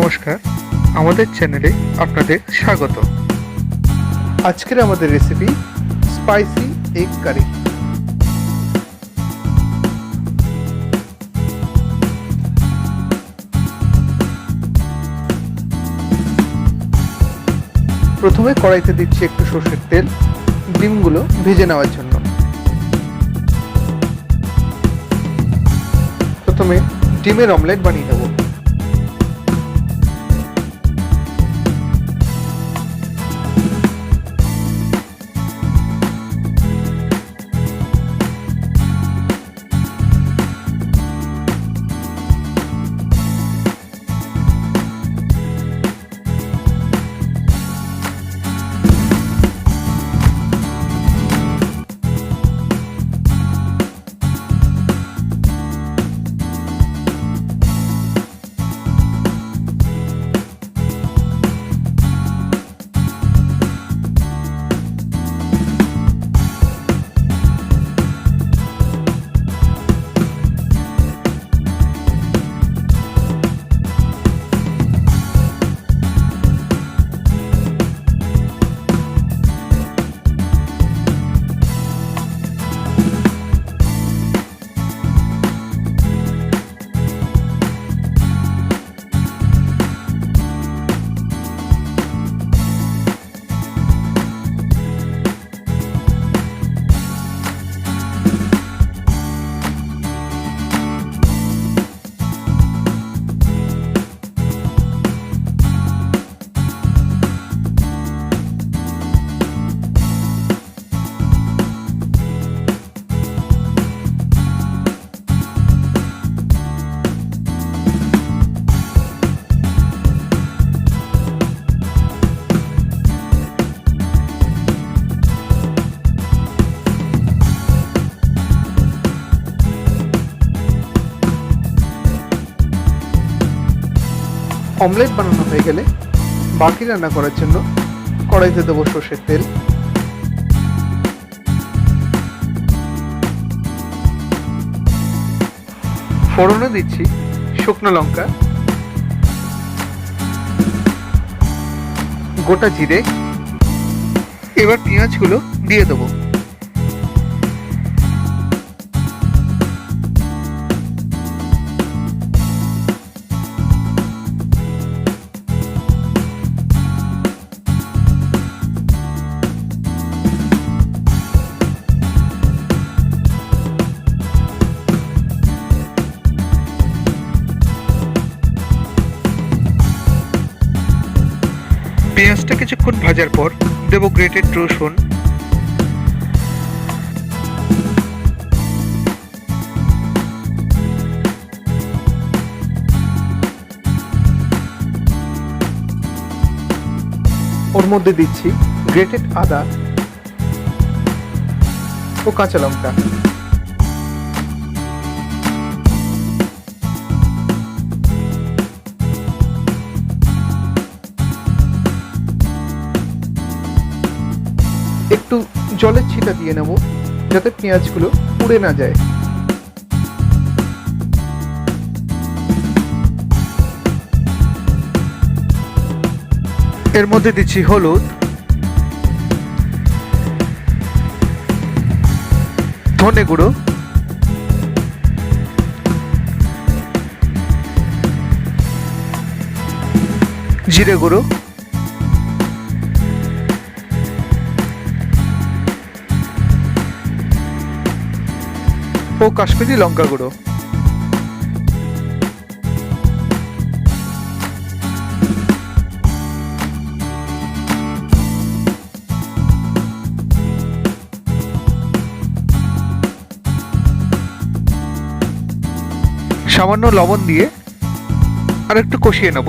নমস্কার, আমাদের চ্যানেলে আপনাদের স্বাগত। আজকের আমাদের রেসিপি স্পাইসি এগ কারি। প্রথমে কড়াইতে দিচ্ছি একটু সরষের তেল ডিমগুলো ভেজে নেওয়ার জন্য। প্রথমে ডিমের অমলেট বানিয়ে নেব। অমলেট বানানো হয়ে গেলে বাকি রান্না করার জন্য কড়াইতে দেবো সরষের তেল, ফোড়নে দিচ্ছি শুকনো লঙ্কা, গোটা জিরে। এবার পেঁয়াজগুলো দিয়ে দেবো। পেঁয়াজটা কিছুক্ষণ ভাজার পর দেব গ্রেটেড রসুন, ওর মধ্যে দিচ্ছি গ্রেটেড আদা ও কাঁচা লঙ্কা। একটু জলের ছিটা দিয়ে নেব যাতে পেঁয়াজগুলো পুড়ে না যায়। এর মধ্যে দিচ্ছি হলুদ, ধনে গুঁড়ো, জিরে গুঁড়ো, ও কাশ্মীরি লঙ্কা গুঁড়ো। সামান্য লবণ দিয়ে আর একটু কষিয়ে নেব।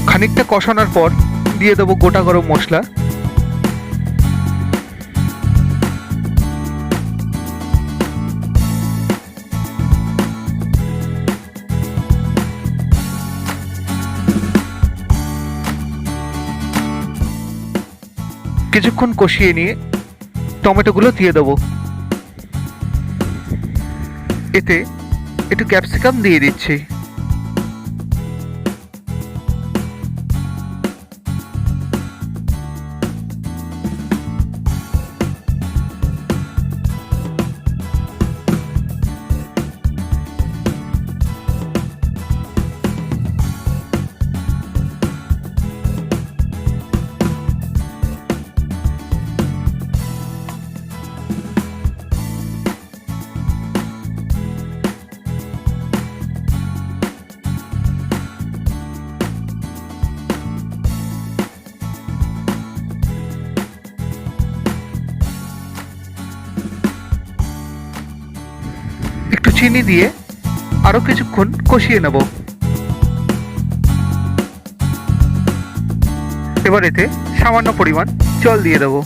খানিকটা কষানোর পর দিয়ে দেবো গোটা গরম মশলা, কিছুক্ষণ কষিয়ে নিয়ে টমেটোগুলো দিয়ে দেবো। এতে একটু ক্যাপসিকাম দিয়ে দিচ্ছি। একটু চিনি দিয়ে আরো কিছুক্ষণ কষিয়ে নেব। এবার এতে সামান্য পরিমাণ জল দিয়ে দেবো।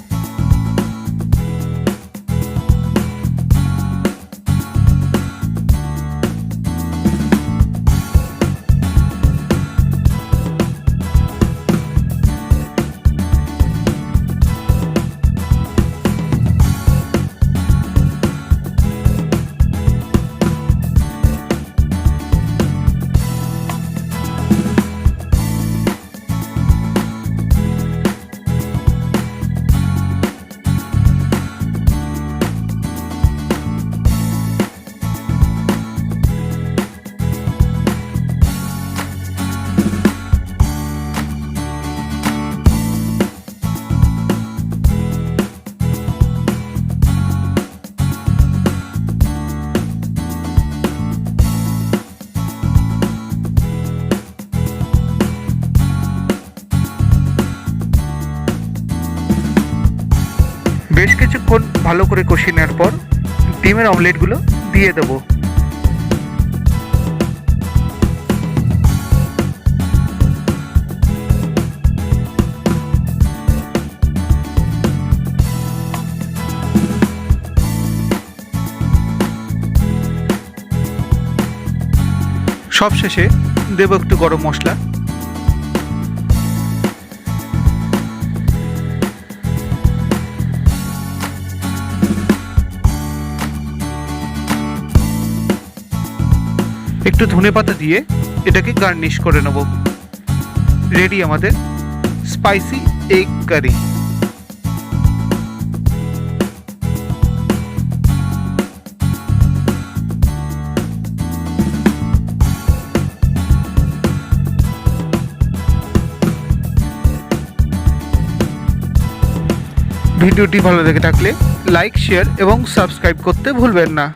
বেশ কিছুক্ষণ ভালো করে কষিয়ে নেওয়ার পর ডিমের অমলেটগুলো দিয়ে দেবো। সবশেষে দেবো একটু গরম মশলা। একটু ধনেপাতা দিয়ে এটাকে গার্নিশ করে নেব। রেডি আমাদের স্পাইসি এগ কারি। ভিডিওটি ভালো লেগে থাকলে লাইক, শেয়ার এবং সাবস্ক্রাইব করতে ভুলবেন না।